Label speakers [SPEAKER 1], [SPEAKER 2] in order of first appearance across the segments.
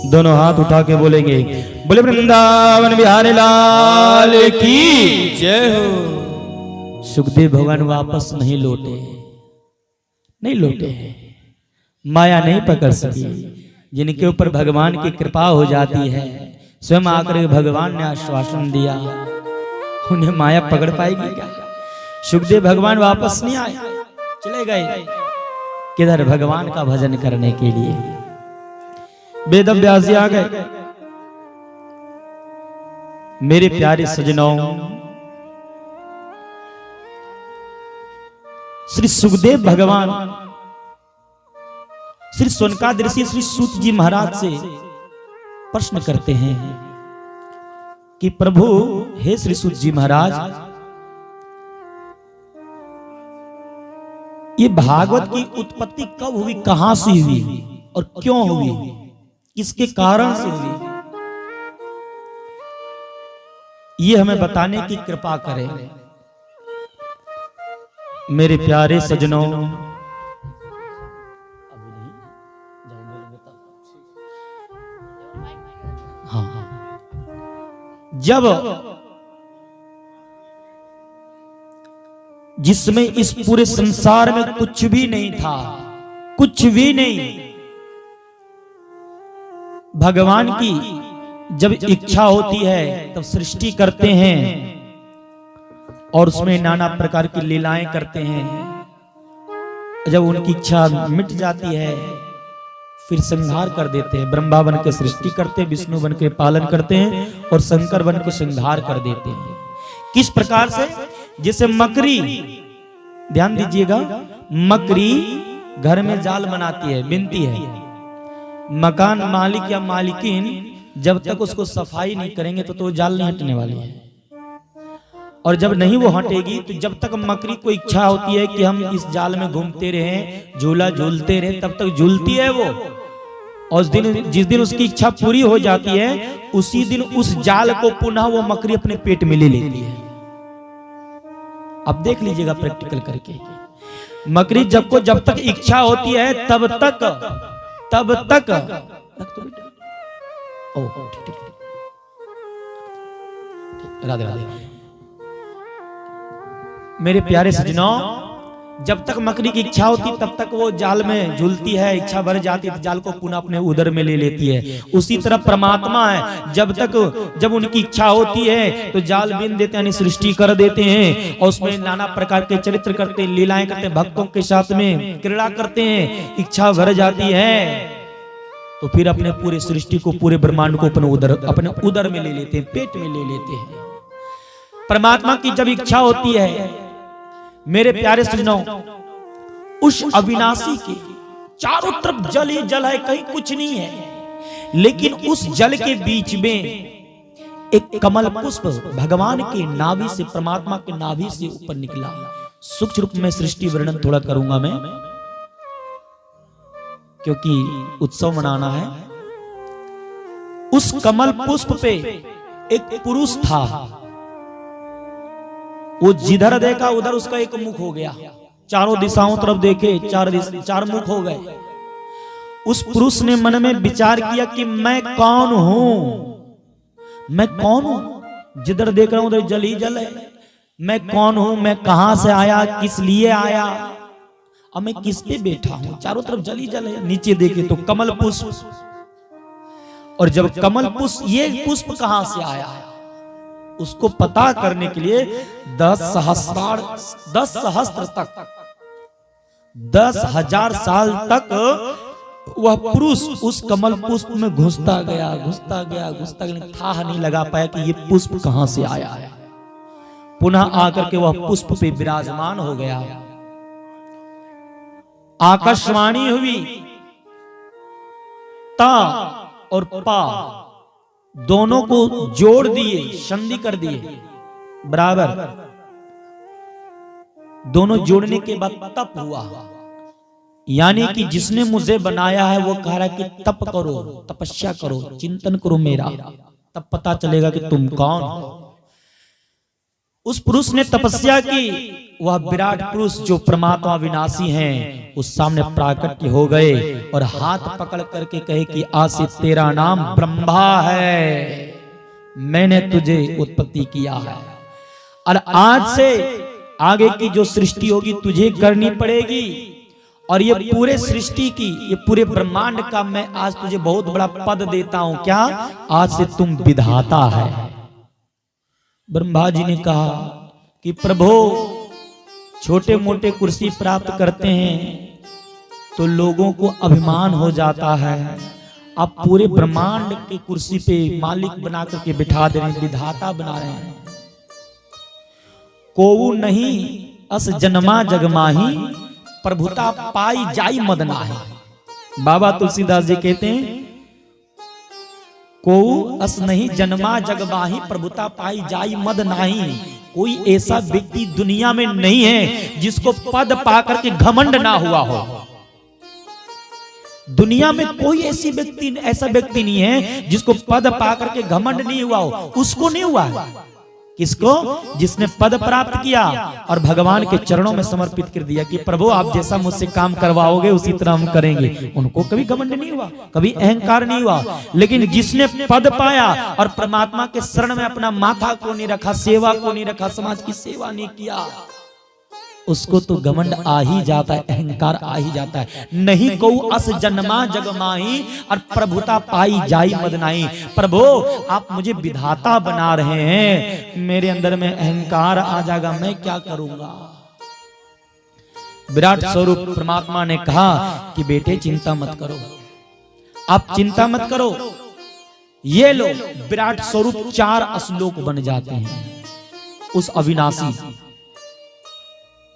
[SPEAKER 1] दोनों हाथ उठा के बोलेंगे, बोले वृंदावन बिहारी लाल की जय हो। सुखदेव भगवान वापस नहीं लौटे, नहीं लौटे, माया नहीं पकड़ सकी। जिनके ऊपर भगवान की कृपा हो जाती है, स्वयं आकर भगवान ने आश्वासन दिया, उन्हें माया पकड़ पाएगी क्या? सुखदेव भगवान वापस नहीं आए, चले गए किधर? भगवान का भजन करने के लिए। वेद व्यास जी आ गए। मेरे प्यारे सजनों, श्री सुखदेव भगवान श्री सोनकाद ऋषि श्री सूत जी महाराज से प्रश्न करते हैं कि प्रभु, हे श्री सूत जी महाराज, ये भागवत की उत्पत्ति कब हुई, कहां से हुई और क्यों हुई, किसके कारण से हुई, ये हमें बताने की कृपा करें। मेरे प्यारे सजनों, जब जिसमें इस पूरे संसार में कुछ भी नहीं था, कुछ भी नहीं, भगवान की जब इच्छा होती है तब सृष्टि करते हैं और उसमें नाना प्रकार की लीलाएं करते हैं। जब उनकी इच्छा मिट जाती है फिर संहार कर देते हैं। ब्रह्मा बन के सृष्टि करते हैं, विष्णु बन के पालन करते हैं और शंकर बन के संहार कर देते हैं। किस प्रकार से? जैसे मकड़ी, ध्यान दीजिएगा, मकड़ी घर में जाल बनाती है, बिनती है। मकान मालिक या मालिकिन जब तक उसको सफाई नहीं करेंगे तो वो जाल नहीं हटने वाली है। और जब नहीं वो हटेगी तो जब तक मकड़ी को इच्छा होती है कि हम इस जाल में घूमते रहें, झूला झूलते रहें, तब तक झूलती है वो। और जिस दिन उसकी इच्छा पूरी हो जाती है उसी दिन उस जाल को पुनः वो मकड़ी अपने पेट में ले लेती है। अब देख लीजिएगा प्रैक्टिकल करके, मकड़ी जब तक इच्छा होती है तब तक राधे राधे। मेरे प्यारे सजनों, जब तक मकड़ी की इच्छा होती तब तक वो जाल में झूलती है, इच्छा भर जाती है तो जाल को पुनः अपने उदर में ले लेती है। उसी तरह परमात्मा है, जब उनकी इच्छा होती है तो जाल बिन देते हैं, सृष्टि कर देते हैं और उसमें नाना प्रकार के चरित्र करते हैं, लीलाएं करते हैं, भक्तों के साथ में क्रीड़ा करते हैं। इच्छा भर जाती है तो फिर अपने पूरे सृष्टि को, पूरे ब्रह्मांड को अपने उदर में ले लेते हैं, पेट में ले लेते हैं। परमात्मा की जब इच्छा होती है, मेरे प्यारे सजनों, उस अविनाशी के चारों तरफ जल ही जल है, कहीं कुछ नहीं है, लेकिन उस जल के बीच में एक कमल पुष्प भगवान के नाभि से, परमात्मा के नाभि से ऊपर निकला। सूक्ष्म रूप में सृष्टि वर्णन थोड़ा करूंगा मैं, क्योंकि उत्सव मनाना है। उस कमल पुष्प पे एक पुरुष था, वो जिधर देखा उधर उसका एक मुख हो गया। चारों दिशाओं तरफ देखे, चार मुख हो गए। उस पुरुष ने मन में विचार किया कि मैं कौन हूं, मैं कौन हूं? जिधर देख रहा हूं उधर जल ही जल है। मैं कौन हूं, मैं कहां से आया, किस लिए आया, अब मैं किस पे बैठा हूं? चारों तरफ जल ही जल है। नीचे देखे तो कमल पुष्प, और जब कमल पुष्प, ये पुष्प कहां से आया है उसको पता करने के लिए 10,000 तक 10,000 साल तक वह पुरुष उस कमल पुष्प में घुसता गया, था नहीं लगा पाया कि ये पुष्प कहां से आया है। पुनः आकर के वह पुष्प पे विराजमान हो गया। आकाशवाणी हुई, ता और पा दोनों को जोड़ दिए, संधि कर दिए बराबर। दोनों जोड़ने के बाद तप हुआ, यानी कि जिसने मुझे बनाया है वो कह रहा है कि तप करो, तपस्या करो, चिंतन करो मेरा, तब पता चलेगा कि तुम कौन हो। उस पुरुष ने तपस्या की वह विराट पुरुष जो परमात्मा विनाशी हैं उस सामने प्राकट्य हो गए और हाथ पकड़ करके कहे कि आज से तेरा नाम ब्रह्मा है, मैंने तुझे उत्पत्ति किया है और आज से आगे की जो सृष्टि होगी तुझे करनी पड़ेगी और ये पूरे सृष्टि की, ये पूरे ब्रह्मांड का मैं आज तुझे बहुत बड़ा पद देता हूं। क्या? आज से तुम विधाता है। ब्रह्मा जी ने कहा कि प्रभु छोटे मोटे कुर्सी प्राप्त करते हैं तो लोगों को अभिमान हो जाता है, आप पूरे ब्रह्मांड के कुर्सी पे मालिक बना करके बिठा दे रहे हैं, विधाता बना रहे हैं। कोऊ नहीं अस जन्मा जगमाही, प्रभुता पाई जाई मद नाही। बाबा तुलसीदास जी कहते हैं कोऊ अस नहीं जन्मा जगमाही, प्रभुता पाई जाई मद नाही। कोई ऐसा व्यक्ति दुनिया में नहीं है जिसको पद पाकर के घमंड ना हुआ हो। दुनिया में कोई ऐसा व्यक्ति नहीं है जिसको पद पाकर के घमंड नहीं हुआ हो। उसको नहीं हुआ है। किसको? जिसने पद प्राप्त किया और भगवान के चरणों में समर्पित कर दिया कि प्रभु आप जैसा मुझसे काम करवाओगे उसी तरह हम करेंगे। उनको कभी घमंड नहीं हुआ, कभी अहंकार नहीं हुआ। लेकिन जिसने पद पाया और परमात्मा के शरण में अपना माथा को नहीं रखा, सेवा को नहीं रखा, समाज की सेवा नहीं किया, उसको तो घमंड आ ही जाता है, अहंकार आ ही जाता है। नहीं को अस जन्मा जगमाही और प्रभुता पाई जाई मद नाही। प्रभु आप मुझे विधाता बना रहे हैं, मेरे अंदर में अहंकार आ जाएगा, मैं क्या करूंगा? विराट स्वरूप परमात्मा ने कहा कि बेटे चिंता मत करो, आप चिंता मत करो। ये लो विराट स्वरूप 4 श्लोक बन जाते हैं उस अविनाशी।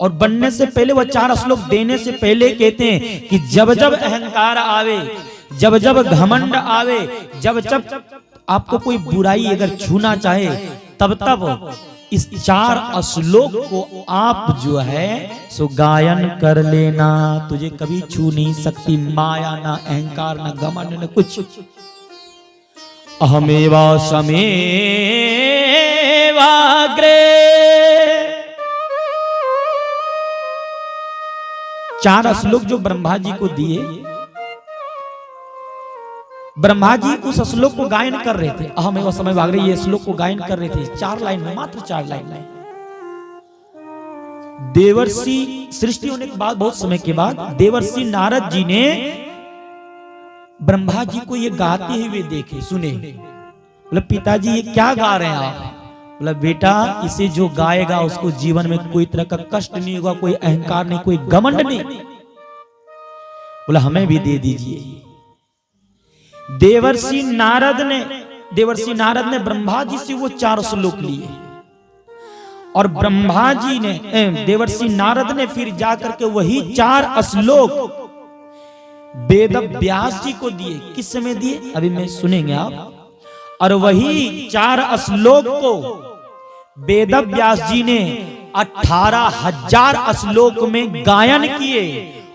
[SPEAKER 1] और बनने से पहले वह 4 श्लोक देने से पहले कहते हैं कि जब जब अहंकार आवे, जब जब घमंड आवे, जब जब आपको कोई बुराई अगर छूना चाहे, तब तब इस 4 श्लोक को आप जो है सो गायन कर लेना। तुझे कभी छू नहीं सकती माया, ना अहंकार, ना घमंड, ना कुछ। अहमेवा समेवाग्रे 4 श्लोक जो ब्रह्मा जी को दिए, ब्रह्मा जी उस श्लोक को गायन कर रहे थे। अहम एवं समय वाग्रे ये श्लोक को गायन कर रहे थे 4 लाइन में, मात्र 4 लाइन में। देवर्षि सृष्टि होने के बाद, बहुत समय के बाद देवर्षि नारद जी ने ब्रह्मा जी को ये गाते हुए देखे, सुने। बोले पिताजी ये क्या गा रहे हैं आप? बोला बेटा इसे जो गाएगा उसको जीवन में कोई तरह का कष्ट नहीं होगा, कोई अहंकार नहीं, कोई घमंड नहीं। बोला हमें भी दे दीजिए। देवर्षि नारद ने ब्रह्मा जी से वो 4 श्लोक लिए और ब्रह्मा जी ने देवर्षि नारद ने फिर जाकर के वही 4 श्लोक वेद व्यास जी को दिए। किस समय दिए अभी मैं सुनेंगे आप। और वही 4 श्लोक को वेद व्यास जी ने 18,000 श्लोक में गायन किए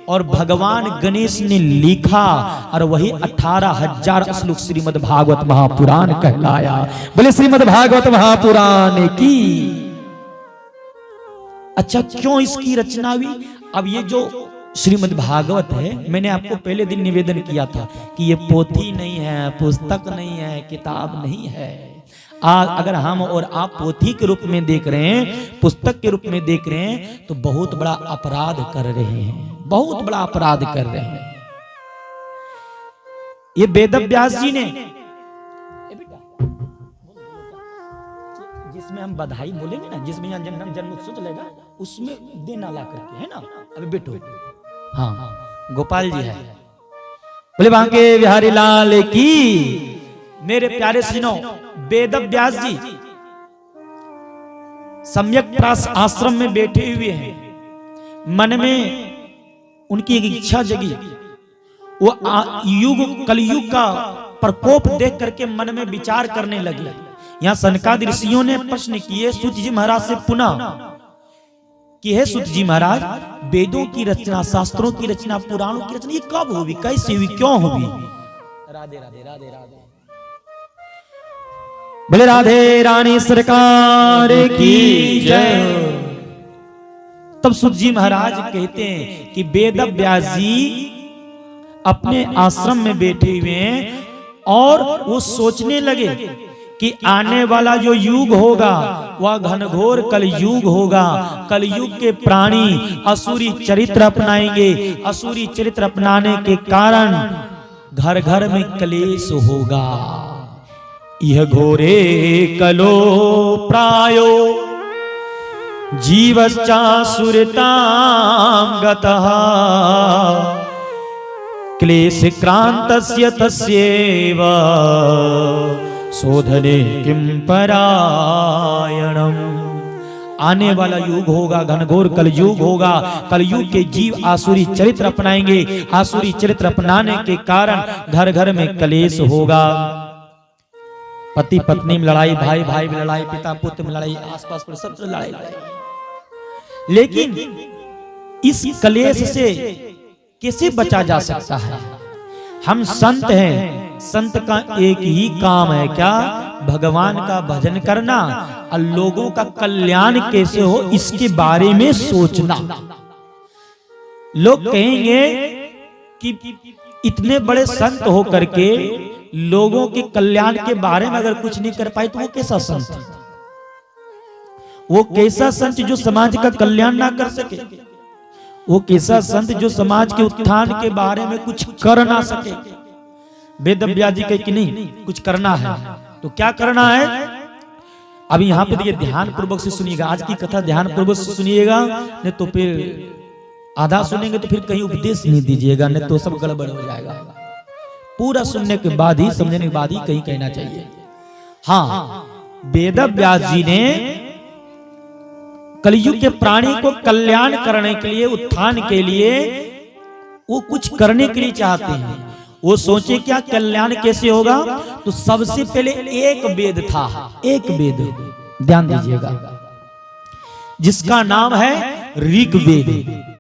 [SPEAKER 1] और भगवान गणेश ने लिखा और वही 18,000 श्लोक श्रीमद् भागवत महापुराण कहलाया। बोले श्रीमद् भागवत महापुराण की। अच्छा क्यों इसकी रचना हुई? अब ये जो श्रीमद् भागवत है, मैंने आपको पहले दिन निवेदन किया था कि ये पोथी नहीं है, पुस्तक नहीं है, किताब नहीं है। अगर हम और आप पोथी के रूप में देख रहे हैं, पुस्तक के रूप में देख रहे हैं, तो बहुत बड़ा अपराध कर रहे हैं, बहुत बड़ा अपराध कर रहे हैं। ये वेद व्यास जी ने, जिसमें हम बधाई बोलेंगे ना, जिसमें यहाँ जन्म उत्सव चलेगा, उसमें देना ला करके, है ना। अभी बेटो हाँ गोपाल जी है। बोले बांके बिहारी लाल की। मेरे प्यारे सुनो, वेद व्यास जी सम्यक प्रास आश्रम में बैठे हुए हैं, मन में उनकी एक इच्छा जगी। वो कलयुग का प्रकोप देख करके मन में विचार करने लगे। यहाँ सनकादि ऋषियों ने प्रश्न किए सूत जी महाराज से पुनः कि हे सूत जी महाराज, वेदों की रचना, शास्त्रों की रचना, पुराणों की रचना ये कब हुई, कैसे हुई, क्यों हुई? राधे राधे राधे राधे। बोले राधे रानी सरकार की जय। तब सूत जी महाराज कहते हैं कि वेद व्यास जी अपने आश्रम में बैठे हुए हैं और वो सोचने लगे कि आने वाला जो युग होगा वह घनघोर कलयुग होगा। कलयुग के प्राणी असुरी चरित्र अपनाएंगे। असुरी चरित्र अपनाने के कारण घर घर में क्लेश होगा। यह घोरे कलो प्रायो जीवश्चासुरतां गतः क्लेश क्रांतस्य तस्यैव शोधने किं परायणम। आने वाला युग होगा घनघोर कलयुग होगा। कलयुग के जीव आसुरी चरित्र अपनाएंगे। आसुरी चरित्र अपनाने के कारण घर घर में क्लेश होगा। पति पत्नी में लड़ाई, भाई भाई में लड़ाई, पिता पुत्र में लड़ाई, आसपास पर सब लड़ाई। लेकिन इस क्लेश से कैसे बचा जा सकता है? हम संत हैं, संत का एक ही काम है, क्या? भगवान का भजन करना और लोगों का कल्याण कैसे हो इसके बारे में सोचना। लोग कहेंगे कि इतने बड़े संत हो करके लोगों के कल्याण के बारे में अगर कुछ नहीं कर पाए तो वो कैसा संत है? वो कैसा संत जो समाज का कल्याण ना कर सके? वो कैसा संत जो समाज के उत्थान के बारे में कुछ कर ना सके? वेद व्यास जी कहे कि नहीं, कुछ करना है तो क्या करना है? अभी यहाँ पे देखिए, ध्यान पूर्वक से सुनिएगा। आज की कथा ध्यान पूर्वक से सुनिएगा, नहीं तो फिर आधा सुनेंगे तो फिर कहीं उपदेश नहीं दीजिएगा, नहीं तो सब गड़बड़ हो जाएगा। पूरा सुनने के बाद ही, समझने के बाद ही कहीं कहना चाहिए। हाँ, वेद व्यास जी ने कलयुग के प्राणी को कल्याण करने के लिए, उत्थान के लिए वो कुछ करने के लिए चाहते हैं। वो सोचे क्या कल्याण कैसे होगा? तो सबसे पहले एक वेद था, एक वेद, ध्यान दीजिएगा, जिसका नाम है ऋग्वेद।